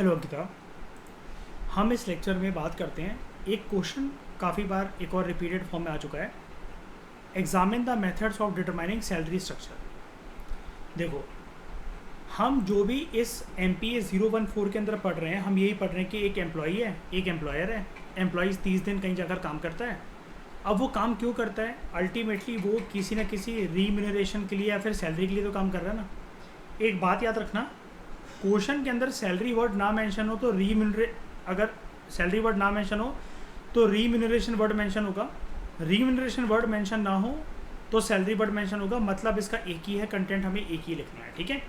Hello Ankita. हम इस lecture में बात करते हैं एक क्वेश्चन काफ़ी बार एक और रिपीटेड फॉर्म में आ चुका है। Examine the methods of determining salary structure. देखो, हम जो भी इस MPA 014 के अंदर पढ़ रहे हैं, हम यही पढ़ रहे हैं कि एक एम्प्लॉई है, एक एम्प्लॉयर है। एम्प्लॉइज़ 30 दिन कहीं जाकर काम करता है। अब वो काम क्यों करता है? अल्टीमेटली वो किसी ना किसी रीम्यूनरेशन के लिए या फिर सैलरी के लिए तो काम कर रहा है ना। एक बात याद रखना, क्वेश्चन के अंदर सैलरी वर्ड ना मेंशन हो तो अगर सैलरी वर्ड ना मेंशन हो तो रीम्यूनरेशन वर्ड मेंशन होगा। रीम्यूनरेशन वर्ड मेंशन ना हो तो सैलरी वर्ड मेंशन होगा। मतलब इसका एक ही है, कंटेंट हमें एक ही लिखना है, ठीक है।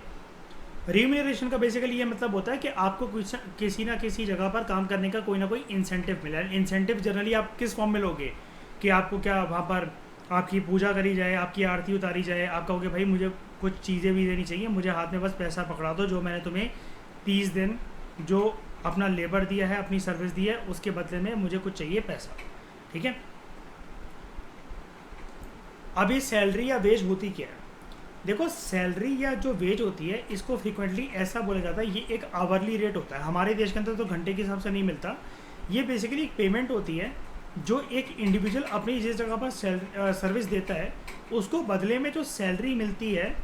रीम्यूनरेशन का बेसिकली ये मतलब होता है कि आपको कुछ किसी ना किसी जगह पर काम करने का कोई ना कोई इंसेंटिव मिला है। इंसेंटिव जनरली आप किस फॉर्म में लोगे कि आपको क्या वहाँ पर आपकी पूजा करी जाए, आपकी आरती उतारी जाए, आप कहोगे भाई मुझे कुछ चीज़ें भी देनी चाहिए, मुझे हाथ में बस पैसा पकड़ा दो, जो मैंने तुम्हें 30 दिन जो अपना लेबर दिया है, अपनी सर्विस दी है, उसके बदले में मुझे कुछ चाहिए पैसा, ठीक है। अब ये सैलरी या वेज होती क्या है? देखो, सैलरी या जो वेज होती है इसको फ्रिक्वेंटली ऐसा बोला जाता है, ये एक आवरली रेट होता है। हमारे देश के अंदर तो घंटे के हिसाब से नहीं मिलता। ये बेसिकली एक पेमेंट होती है जो एक इंडिविजुअल अपनी जिस जगह पर सर्विस देता है उसको बदले में जो सैलरी मिलती है।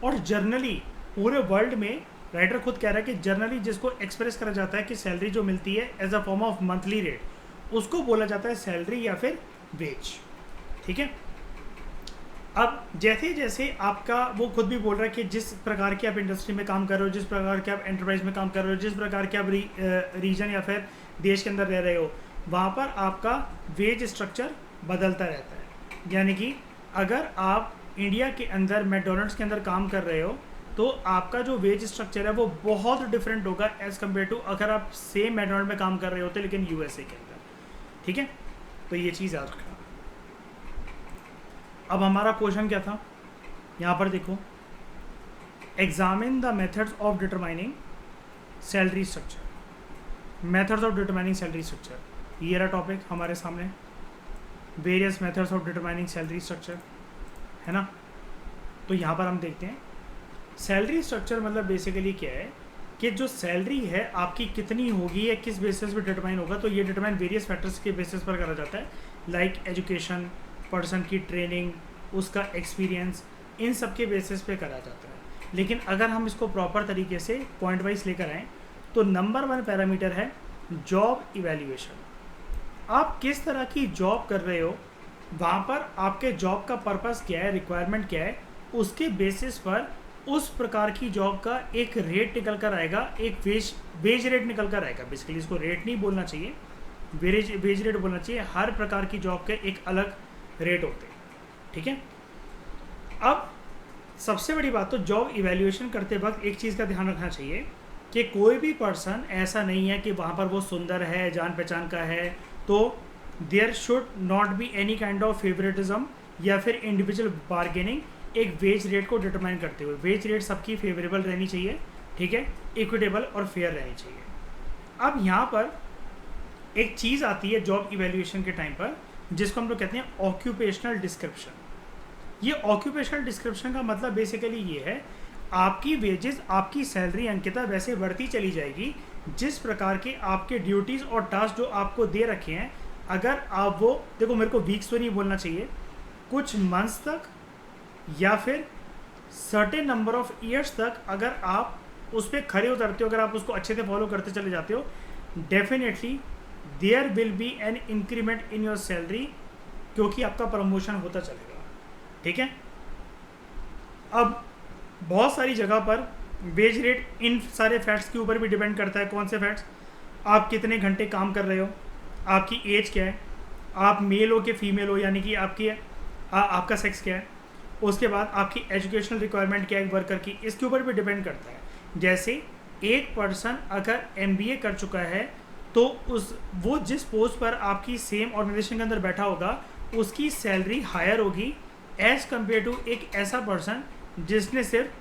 और जर्नली पूरे वर्ल्ड में राइटर खुद कह रहा है कि जर्नली जिसको एक्सप्रेस करा जाता है कि सैलरी जो मिलती है as a form of monthly rate, उसको बोला जाता है सैलरी या फिर वेज, ठीक है। अब जैसे जैसे आपका वो खुद भी बोल रहा है कि जिस प्रकार की आप इंडस्ट्री में काम कर रहे हो, जिस प्रकार के आप एंटरप्राइज में काम कर रहे हो, जिस प्रकार के आप रीजन या फिर देश के अंदर रह रहे हो, वहाँ पर आपका वेज स्ट्रक्चर बदलता रहता है। यानी कि अगर आप इंडिया के अंदर मैकडोनल्ड्स के अंदर काम कर रहे हो तो आपका जो वेज स्ट्रक्चर है वो बहुत डिफरेंट होगा एज़ कम्पेयर टू अगर आप सेम मैकडोनल्ड में काम कर रहे होते लेकिन USA के अंदर, ठीक है। तो ये चीज़ याद रखना। अब हमारा क्वेश्चन क्या था, यहाँ पर देखो, examine the methods of determining salary structure. Methods of determining salary structure, ये रहा टॉपिक हमारे सामने। Various methods of determining salary structure, है ना। तो यहाँ पर हम देखते हैं सैलरी स्ट्रक्चर मतलब बेसिकली क्या है कि जो सैलरी है आपकी कितनी होगी या किस बेसिस पर डिटरमाइन होगा। तो ये डिटरमाइन वेरियस फैक्टर्स के बेसिस पर करा जाता है, लाइक एजुकेशन, पर्सन की ट्रेनिंग, उसका एक्सपीरियंस, इन सब के बेसिस पे करा जाता है। लेकिन अगर हम इसको प्रॉपर तरीके से पॉइंट वाइज लेकर आएँ तो नंबर 1 पैरामीटर है जॉब इवैल्यूएशन। आप किस तरह की जॉब कर रहे हो, वहाँ पर आपके जॉब का पर्पस क्या है, रिक्वायरमेंट क्या है, उसके बेसिस पर उस प्रकार की जॉब का एक रेट निकल कर आएगा, एक वेज रेट निकल कर आएगा। बेसिकली इसको रेट नहीं बोलना चाहिए, वेज रेट बोलना चाहिए। हर प्रकार की जॉब के एक अलग रेट होते हैं, ठीक है। अब सबसे बड़ी बात, तो जॉब इवैल्यूएशन करते वक्त एक चीज़ का ध्यान रखना चाहिए कि कोई भी पर्सन ऐसा नहीं है कि वहाँ पर वो सुंदर है, जान पहचान का है, तो there should not be any kind of favouritism या फिर इंडिविजुअल बार्गेनिंग एक वेज रेट को डिटरमाइन करते हुए। वेज रेट सबकी फेवरेबल रहनी चाहिए, ठीक है, इक्विटेबल और फेयर रहनी चाहिए। अब यहाँ पर एक चीज़ आती है जॉब इवैल्यूएशन के टाइम पर जिसको हम लोग कहते हैं ऑक्यूपेशनल डिस्क्रिप्शन। ये ऑक्यूपेशनल डिस्क्रिप्शन का मतलब बेसिकली ये है, आपकी वेजेस, आपकी सैलरी अंकिता वैसे बढ़ती चली जाएगी जिस प्रकार के आपके ड्यूटीज़ और टास्क जो आपको दे रखे हैं। अगर आप वो देखो, मेरे को वीक्स तो नहीं बोलना चाहिए, कुछ मंथ्स तक या फिर सर्टेन नंबर ऑफ ईयर्स तक अगर आप उस पर खड़े उतरते हो, अगर आप उसको अच्छे से फॉलो करते चले जाते हो, definitely there will be an increment in your salary, क्योंकि आपका प्रमोशन होता चलेगा, ठीक है। अब बहुत सारी जगह पर वेज रेट इन सारे फैक्ट्स के ऊपर भी डिपेंड करता है। कौन से फैक्ट्स? आप कितने घंटे काम कर रहे हो, आपकी एज क्या है, आप मेल हो कि फीमेल हो, यानी कि आपका सेक्स क्या है, उसके बाद आपकी एजुकेशनल रिक्वायरमेंट क्या है वर्कर की, इसके ऊपर भी डिपेंड करता है। जैसे एक पर्सन अगर MBA कर चुका है तो वो जिस पोस्ट पर आपकी सेम ऑर्गेनाइजेशन के अंदर बैठा होगा उसकी सैलरी हायर होगी एज़ कम्पेयर टू एक ऐसा पर्सन जिसने सिर्फ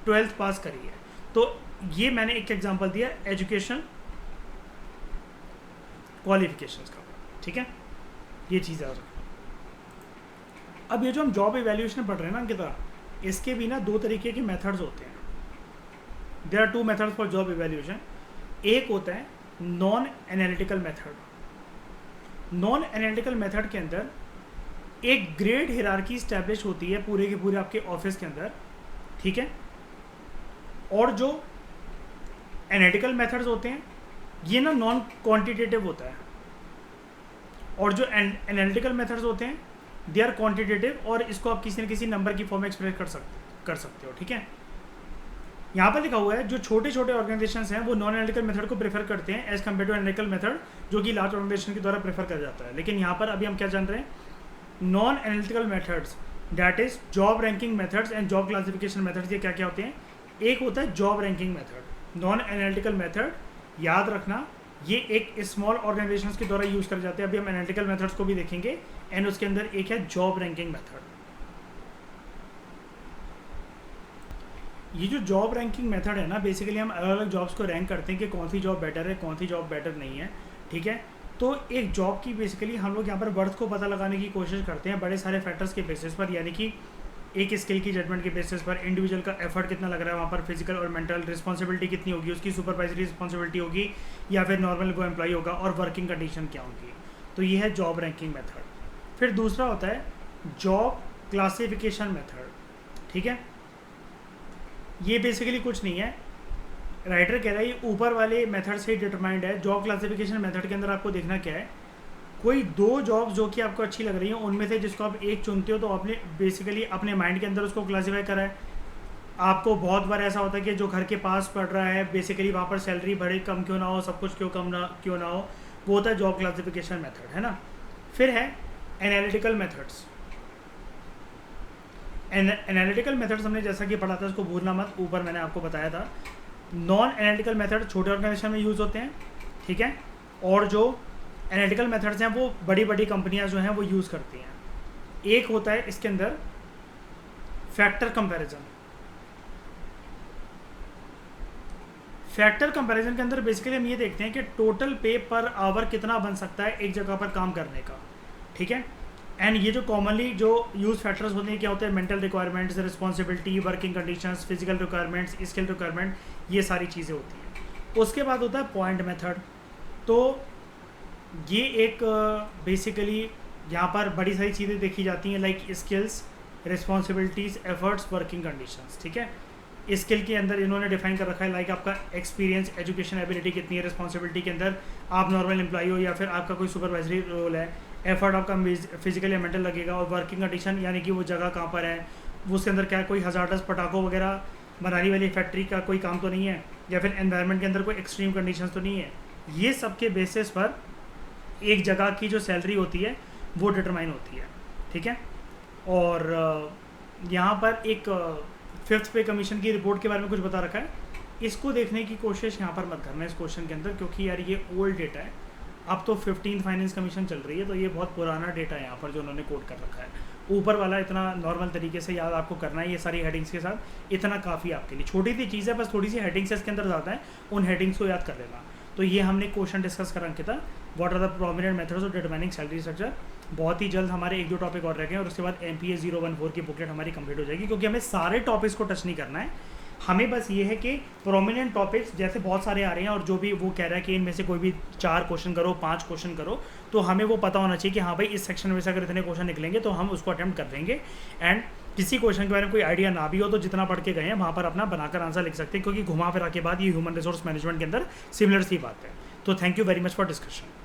12th पास करी है। तो ये मैंने एक एग्जांपल दिया एजुकेशन क्वालिफिकेशंस का, ठीक है। ये चीज़ याद रखना। अब ये जो हम जॉब इवैल्यूएशन पढ़ रहे हैं ना अंकिता, इसके भी ना 2 तरीके के मेथड्स होते हैं। There are 2 methods for job evaluation. एक होता है non analytical method. Non analytical method के अंदर एक ग्रेड हिरार्की स्टैब्लिश होती है पूरे के पूरे आपके ऑफिस के अंदर, ठीक है। और जो एनालिटिकल मेथड्स होते हैं ये ना नॉन क्वांटिटेटिव होता है, और जो एनालिटिकल मेथड्स होते हैं दे आर क्वांटिटेटिव, और इसको आप किसी न किसी नंबर की फॉर्म में एक्सप्रेस कर सकते हो, ठीक है। यहाँ पर लिखा हुआ है जो छोटे छोटे ऑर्गेनाइजेशंस हैं वो नॉन एनालिटिकल मेथड को प्रेफर करते हैं as compare to analytical method जो कि लार्ज ऑर्गेनाइजेशन के द्वारा प्रेफर किया जाता है। लेकिन यहाँ पर अभी हम क्या जान रहे हैं, non analytical methods that is job ranking methods and job classification methods. ये क्या क्या होते हैं, एक होता है job ranking method. Non analytical method याद रखना ये एक स्मॉल ऑर्गेनाइजेशंस के द्वारा यूज़ करे जाते हैं। अभी हम एनालिटिकल मेथड्स को भी देखेंगे, एंड उसके अंदर एक है जॉब रैंकिंग मेथड। ये जो जॉब रैंकिंग मेथड है ना, बेसिकली हम अलग अलग जॉब्स को रैंक करते हैं कि कौन सी जॉब बेटर है, कौन सी जॉब बेटर नहीं है, ठीक है। तो एक जॉब की बेसिकली हम लोग यहाँ पर वर्थ को पता लगाने की कोशिश करते हैं बड़े सारे फैक्टर्स के बेसिस पर, यानी कि एक स्किल की जजमेंट के बेसिस पर, इंडिविजुअल का एफर्ट कितना लग रहा है वहाँ पर, फिजिकल और मेंटल रिस्पॉन्सिबिलिटी कितनी होगी, उसकी सुपरवाइजरी रिस्पॉन्सिबिलिटी होगी या फिर नॉर्मल वो एम्प्लॉय होगा, और वर्किंग कंडीशन क्या होगी। तो ये है जॉब रैंकिंग मेथड। फिर दूसरा होता है जॉब क्लासिफिकेशन मेथड, ठीक है। ये बेसिकली कुछ नहीं है, राइटर कह रहा है ये ऊपर वाले मेथड से डिटरमाइंड है। जॉब क्लासिफिकेशन मेथड के अंदर आपको देखना क्या है, कोई दो जॉब्स जो कि आपको अच्छी लग रही हैं उनमें से जिसको आप एक चुनते हो तो आपने बेसिकली अपने माइंड के अंदर उसको क्लासीफाई करा है। आपको बहुत बार ऐसा होता है कि जो घर के पास पड़ रहा है बेसिकली वहाँ पर सैलरी बड़े कम क्यों ना हो, सब कुछ क्यों ना हो, वो होता है जॉब क्लासिफिकेशन मेथड, है ना। फिर है एनालिटिकल मेथड्स। एनालिटिकल मेथड्स हमने जैसा कि पढ़ा था उसको भूलना मत, ऊपर मैंने आपको बताया था। नॉन एनालिटिकल मेथड छोटे ऑर्गेनाइजेशन में यूज़ होते हैं, ठीक है। और जो एनालिटिकल मेथड्स हैं वो बड़ी बड़ी कंपनियां जो हैं वो यूज़ करती हैं। एक होता है इसके अंदर फैक्टर कंपैरिजन। फैक्टर कंपैरिजन के अंदर बेसिकली हम ये देखते हैं कि टोटल पे पर आवर कितना बन सकता है एक जगह पर काम करने का, ठीक है। एंड ये जो कॉमनली जो यूज फैक्टर्स होते हैं क्या होते हैं, mental requirements, responsibility, working conditions, physical requirements, skill requirement, ये सारी चीज़ें होती हैं। उसके बाद होता है पॉइंट मेथड। तो ये एक बेसिकली यहाँ पर बड़ी सारी चीज़ें देखी जाती हैं like skills, responsibilities, efforts, working conditions, ठीक है। स्किल के अंदर इन्होंने डिफाइन कर रखा है लाइक आपका एक्सपीरियंस, एजुकेशन, एबिलिटी कितनी है। रिस्पॉन्सिबिलिटी के अंदर आप नॉर्मल एम्प्लॉई हो या फिर आपका कोई सुपरवाइजरी रोल है। एफर्ट आपका फिजिकल या मेंटल लगेगा, और वर्किंग कंडीशन यानी कि वो जगह कहाँ पर है, वो उसके अंदर क्या है, कोई हजार्डस पटाखों वगैरह बनाने वाली फैक्ट्री का कोई काम तो नहीं है, या फिर एनवायरनमेंट के अंदर कोई एक्सट्रीम कंडीशन तो नहीं है। ये सब के बेसिस पर एक जगह की जो सैलरी होती है वो डिटरमाइन होती है, ठीक है। और यहाँ पर एक फिफ्थ पे कमीशन की रिपोर्ट के बारे में कुछ बता रखा है, इसको देखने की कोशिश यहाँ पर मत करना इस क्वेश्चन के अंदर, क्योंकि यार ये ओल्ड डेटा है। अब तो 15 फाइनेंस कमीशन चल रही है, तो ये बहुत पुराना डेटा है यहाँ पर जो उन्होंने कोट कर रखा है। ऊपर वाला इतना नॉर्मल तरीके से याद आपको करना है, ये सारी हेडिंग्स के साथ इतना काफ़ी आपके लिए। छोटी सी चीज़ है, बस थोड़ी सी हेडिंग्स इसके अंदर ज़्यादा है, उन हेडिंग्स को याद कर लेना। तो ये हमने क्वेश्चन डिस्कस करा Ankita, what are the prominent methods of determining salary structure. बहुत ही जल्द हमारे एक दो टॉपिक और रह गए और उसके बाद MPA 014 की बुकलेट हमारी कंप्लीट हो जाएगी, क्योंकि हमें सारे टॉपिक्स को टच नहीं करना है। हमें बस ये है कि प्रोमिनेंट टॉपिक्स जैसे बहुत सारे आ रहे हैं और जो भी वो कह रहा है कि इनमें से कोई भी 4 क्वेश्चन करो, 5 क्वेश्चन करो, तो हमें वो पता होना चाहिए कि हाँ भाई इस सेक्शन में से अगर इतने क्वेश्चन निकलेंगे तो हम उसको अटेम्प्ट कर देंगे। एंड किसी क्वेश्चन के बारे में कोई आइडिया ना भी हो तो जितना पढ़ के गए हैं वहाँ पर अपना बनाकर आंसर लिख सकते हैं, क्योंकि घुमा फिरा के बाद ये ह्यूमन रिसोर्स मैनेजमेंट के अंदर सिमिलर सी बात है। तो thank you very much for discussion.